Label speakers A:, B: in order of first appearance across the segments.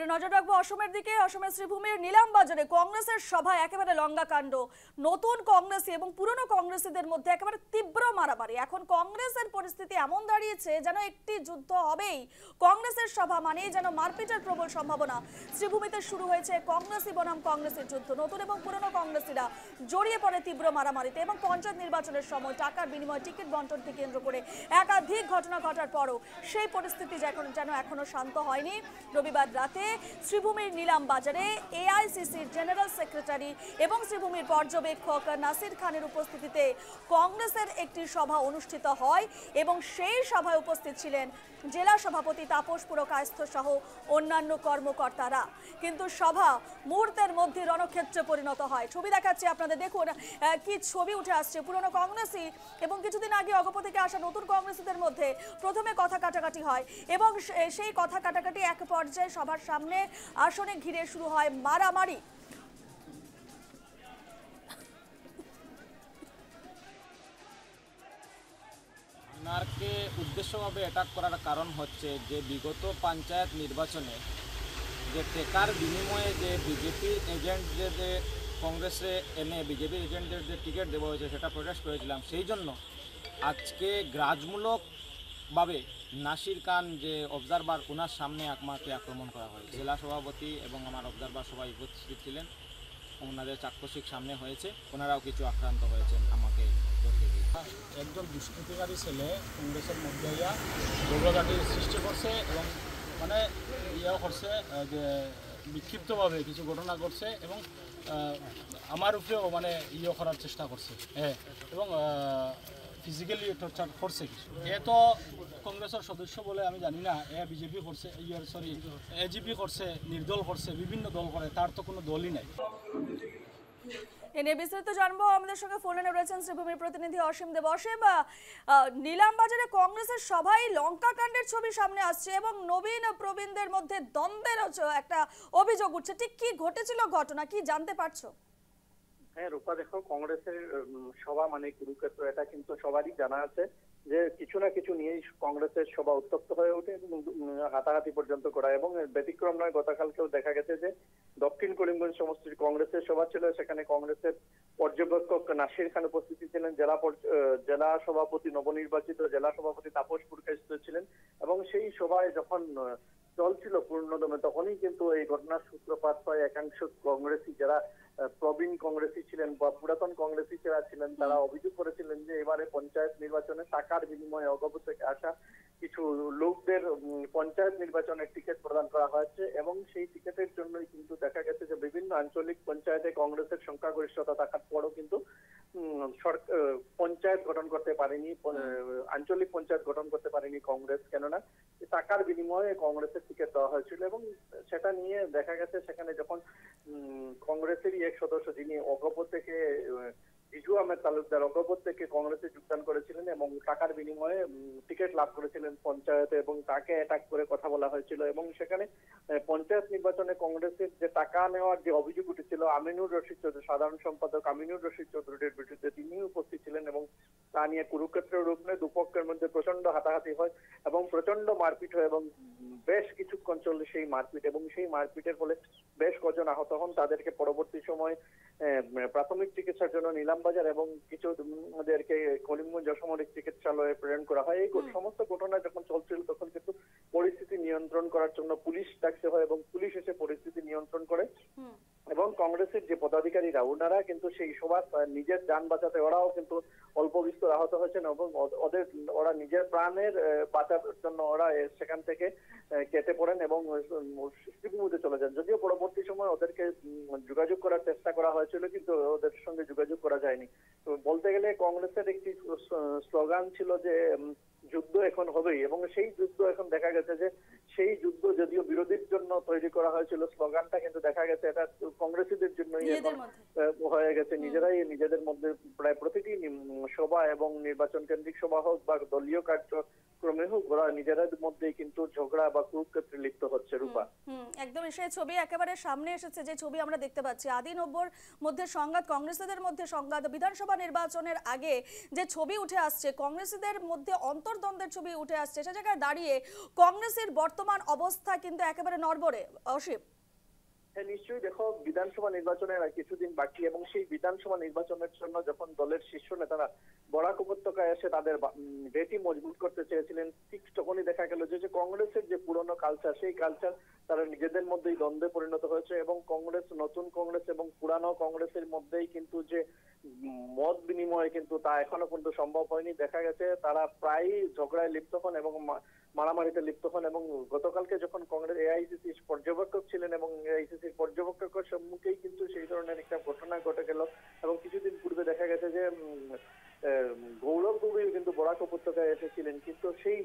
A: এবারে নজর রাখবো অসমের দিকে। অসমের শ্রীভূমির নীলামবাজারে কংগ্রেসের সভায় একেবারে লঙ্গাকাণ্ড। নতুন কংগ্রেসী এবং পুরনো কংগ্রেসীদের মধ্যে একেবারে তীব্র মারামারি। এখন কংগ্রেসের পরিস্থিতি এমন দাঁড়িয়েছে যেন একটি যুদ্ধ হবেই। কংগ্রেসের সভা মানেই যেন মারপিটের প্রবল সম্ভাবনা। শ্রীভূমিতে শুরু হয়েছে কংগ্রেসী বনাম কংগ্রেসের যুদ্ধ। নতুন এবং পুরনো কংগ্রেসীরা জড়িয়ে পড়ে তীব্র মারামারিতে এবং পঞ্চায়েত নির্বাচনের সময় টাকার বিনিময়ে টিকিট বন্টনকে কেন্দ্র করে একাধিক ঘটনা ঘটার পরও সেই পরিস্থিতি যেন এখনো শান্ত হয়নি। রবিবার রাতে শ্রীভূমির নীলামবাজারে এআইসিসির জেনারেল সেক্রেটারি এবং শ্রীভূমির পর্যবেক্ষক নাসির খানের উপস্থিতিতে কংগ্রেসের একটি সভা অনুষ্ঠিত হয় এবং সেই সভায় উপস্থিত ছিলেন জেলা সভাপতি তাপস পুরকায়স্থ সহ অন্যান্য কর্মকর্তারা। কিন্তু সভা মুহূর্তের মধ্যে রণক্ষেত্রে পরিণত হয়। ছবি দেখাচ্ছি আপনাদের, দেখুন কি ছবি উঠে আসছে। পুরনো কংগ্রেসী এবং কিছুদিন আগে অগপ থেকে আসা নতুন কংগ্রেসীদের মধ্যে প্রথমে কথা কাটাকাটি হয় এবং সেই কথা কাটাকাটি এক পর্যায়ে সভার সামনে আসনে ঘিরে শুরু হয় মারামারি।
B: ওনারকে উদ্দেশ্যভাবে অ্যাটাক করার কারণ হচ্ছে যে বিগত পঞ্চায়েত নির্বাচনে যে টেকার বিনিময়ে যে বিজেপি এজেন্টদের যে কংগ্রেসে এনে বিজেপি এজেন্টদের যে টিকিট দেওয়া হয়েছে সেটা প্রোটেস্ট করেছিলাম। সেই জন্য আজকে গ্রাজমূলকভাবে নাসির খান যে অবজারভার ওনার সামনে আমাকে আক্রমণ করা হয়। জেলা সভাপতি এবং আমার অবজারভার সবাই উপস্থিত ছিলেন। ওনাদের চাক্ষুষিক সামনে হয়েছে, ওনারাও কিছু আক্রান্ত হয়েছেন আমাকে ধরতে গিয়ে।
C: একজন দুষ্কৃতিকারী ছেলে কংগ্রেসের মধ্যে ঝগড়াঝাটির সৃষ্টি করছে এবং মানে করছে যে বিক্ষিপ্তভাবে কিছু ঘটনা করছে এবং আমার উপরেও মানে করার চেষ্টা করছে, হ্যাঁ, এবং ফিজিক্যালি টর্চার করছে কিছু। এ তো কংগ্রেসের সদস্য বলে আমি জানি না, এ বিজেপি করছে, এজিপি করছে, নির্দল করছে, বিভিন্ন দল করে, তার তো কোনো দলই নাই।
A: এ নিয়ে বিস্তারিত জানবো। আমাদের সঙ্গে ফোন লাইনে রয়েছেন শ্রীভূমির প্রতিনিধি অসীম দেব। অসীম, নীলামবাজারে কংগ্রেসের সভায় লঙ্কা কাণ্ডের ছবি সামনে আসছে এবং নবীন প্রবীণদের মধ্যে দ্বন্দ্বের একটা অভিযোগ উঠছে। ঠিক কি ঘটেছিল, ঘটনা কি জানতে পারছো?
D: হ্যাঁ রূপা, দেখো, কংগ্রেসের সভা মানে কুরুক্ষেত্র, এটা কিন্তু সবারই জানা আছে যে কিছু না কিছু নিয়েই কংগ্রেসের সভা উত্তপ্ত হয়ে ওঠে এবং হাতাহাতি পর্যন্ত করা। এবং ব্যতিক্রম নয়, গতকালকেও দেখা গেছে যে দক্ষিণ করিমগঞ্জ সমষ্টির কংগ্রেসের সভা ছিল, সেখানে কংগ্রেসের পর্যবেক্ষক নাসির খান উপস্থিত ছিলেন, জেলা সভাপতি নবনির্বাচিত জেলা সভাপতি তাপস পুরকায়স্থ ছিলেন এবং সেই সভায় যখন চলছিল পূর্ণদমে তখনই কিন্তু এই ঘটনার সূত্রপাত হয়। একাংশ কংগ্রেসী যারা প্রবীণ কংগ্রেসী ছিলেন বা পুরাতন কংগ্রেসী যারা ছিলেন তারা অভিযোগ করেছিলেন যে এবারে পঞ্চায়েত নির্বাচনে টাকার বিনিময়ে অগপ থেকে আসা কিছু লোকদের পঞ্চায়েত নির্বাচনের টিকিট প্রদান করা হয়েছে এবং সেই টিকিটের জন্যই কিন্তু দেখা গেছে যে বিভিন্ন আঞ্চলিক পঞ্চায়েতে কংগ্রেসের সংখ্যাগরিষ্ঠতা থাকার পরও কিন্তু পঞ্চায়েত গঠন করতে পারেনি, আঞ্চলিক পঞ্চায়েত গঠন করতে পারেনি কংগ্রেস, কেননা টাকার বিনিময়ে কংগ্রেসের টিকিট দেওয়া হয়েছিল। এবং সেটা নিয়ে দেখা গেছে সেখানে যখন কংগ্রেসেরই এক সদস্য যিনি অগপ থেকে বিজু আহমেদ তালুকদার অগপ থেকে কংগ্রেসে যোগদান করেছিলেন এবং টাকার বিনিময়ে টিকিট লাভ করেছিলেন পঞ্চায়েতে এবং তাকে অ্যাটাক করে কথা বলা হয়েছিল এবং সেখানে পঞ্চায়েত নির্বাচনে কংগ্রেসের যে টাকা নেওয়ার যে অভিযোগ উঠেছিল আমিনুর রশিদ চৌধুরী, সাধারণ সম্পাদক আমিনুর রশিদ চৌধুরীর বিরুদ্ধে, তিনি উপস্থিত ছিলেন এবং তা নিয়ে কুরুক্ষেত্রের রূপ নেয়। দুপক্ষের মধ্যে প্রচন্ড হাতাহাতি হয় এবং প্রচন্ড মারপিট হয় এবং বেশ কিছুক্ষণ চলে সেই মারপিট এবং সেই মারপিটের ফলে বেশ কজন আহত হন। তাদেরকে পরবর্তী সময় প্রাথমিক চিকিৎসার জন্য নীলামবাজার এবং কিছুদেরকে করিমগঞ্জ অসামরিক চিকিৎসালয়ে প্রেরণ করা হয়। এই সমস্ত ঘটনা যখন চলছিল তখন কিন্তু পরিস্থিতি নিয়ন্ত্রণ করার জন্য পুলিশ ডাকতে হয় এবং পুলিশ এসে পরিস্থিতি নিয়ন্ত্রণ করে এবং কংগ্রেসের যে পদাধিকারীরা ওনারা কিন্তু সেই সভা নিজের যান বাঁচাতে ওরাও কিন্তু অল্প বিস্তর আহত হয়েছেন এবং ওরা নিজের প্রাণের বাঁচার জন্য ওরা সেখান থেকে কেটে পড়েন এবং শ্রীভূমিতে চলে যান। যদিও পরবর্তী সময় ওদেরকে যোগাযোগ করার চেষ্টা করা হয়েছিল কিন্তু ওদের সঙ্গে যোগাযোগ করা যায়নি। তো বলতে গেলে কংগ্রেসের একটি স্লোগান ছিল যে যুদ্ধ এখন হবেই এবং সেই যুদ্ধ এখন দেখা গেছে যে সেই যুদ্ধ যদিও বিরোধীর জন্য তৈরি করা হয়েছিল স্লোগানটা, কিন্তু দেখা গেছে এটা কংগ্রেসীদের জন্যই এখন হয়ে গেছে। নিজেরাই নিজেদের মধ্যে প্রায় প্রতিটি সভা এবং নির্বাচন কেন্দ্রিক সভা হোক বা দলীয় কার্যক্রমে হোক ওরা নিজেদের মধ্যেই কিন্তু ঝগড়া বা কুরুক্ষেত্রে লিপ্ত হচ্ছে। রূপা,
A: একদম সেই ছবি একেবারে সামনে এসেছে, যে ছবি আমরা দেখতে পাচ্ছি আদি নব্বর মধ্যে সংঘাত, কংগ্রেসীদের মধ্যে সংঘাত, বিধানসভা নির্বাচনের আগে যে ছবি উঠে আসছে, কংগ্রেসীদের মধ্যে অন্তর্দ্বন্দ্বের ছবি উঠে আসছে, সে জায়গায় দাঁড়িয়ে কংগ্রেসের বর্তমান অবস্থা কিন্তু একেবারে নড়বড়ে। অসীম,
D: হ্যাঁ নিশ্চয়ই, দেখো বিধানসভা নির্বাচনের আর কিছুদিন বাকি এবং সেই বিধানসভা নির্বাচনের জন্য যখন দলের শীর্ষ নেতারা বরাক উপত্যকায় এসে তাদের ভেটি মজবুত করতে চেয়েছিলেন, ঠিক তখনই দেখা গেল যে কংগ্রেসের যে পুরনো কালচার, সেই কালচার তারা নিজেদের মধ্যেই দ্বন্দ্বে পরিণত হয়েছে এবং কংগ্রেস, নতুন কংগ্রেস এবং পুরানো কংগ্রেসের মধ্যেই কিন্তু যে মত বিনিময় কিন্তু তা এখনো পর্যন্ত সম্ভব হয়নি। দেখা গেছে তারা প্রায়ই ঝগড়ায় লিপ্ত হন এবং মারামারিতে লিপ্ত হন এবং গতকালকে যখন কংগ্রেস এআইসিসি পর্যবেক্ষক ছিলেন এবং এআইসিসির পর্যবেক্ষকের সম্মুখেই কিন্তু সেই ধরনের একটা ঘটনা ঘটে গেল এবং কিছুদিন পূর্বে দেখা গেছে যে গৌরব গগৈ কিন্তু বরাক উপত্যকায় এসেছিলেন, কিন্তু সেই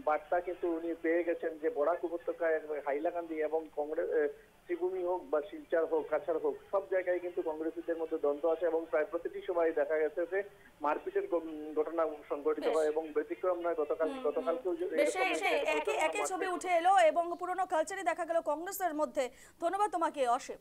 D: বার্তা কিন্তু উনি পেয়ে গেছেন যে বরাক উপত্যকায় হাইলাকান্দি এবং কংগ্রেস শ্রীভূমি হোক বা শিলচর হোক, কাছাড় হোক, সব জায়গায় কিন্তু কংগ্রেসীদের মধ্যে দ্বন্দ্ব আছে এবং প্রায় প্রতিটি সভায় দেখা গেছে যে মারপিটের ঘটনা সংঘটিত হয় এবং ব্যতিক্রম নয়, গতকালকেও
A: একই ছবি উঠে এলো এবং পুরনো কালচারই দেখা গেল কংগ্রেসের মধ্যে। ধন্যবাদ তোমাকে অসীম।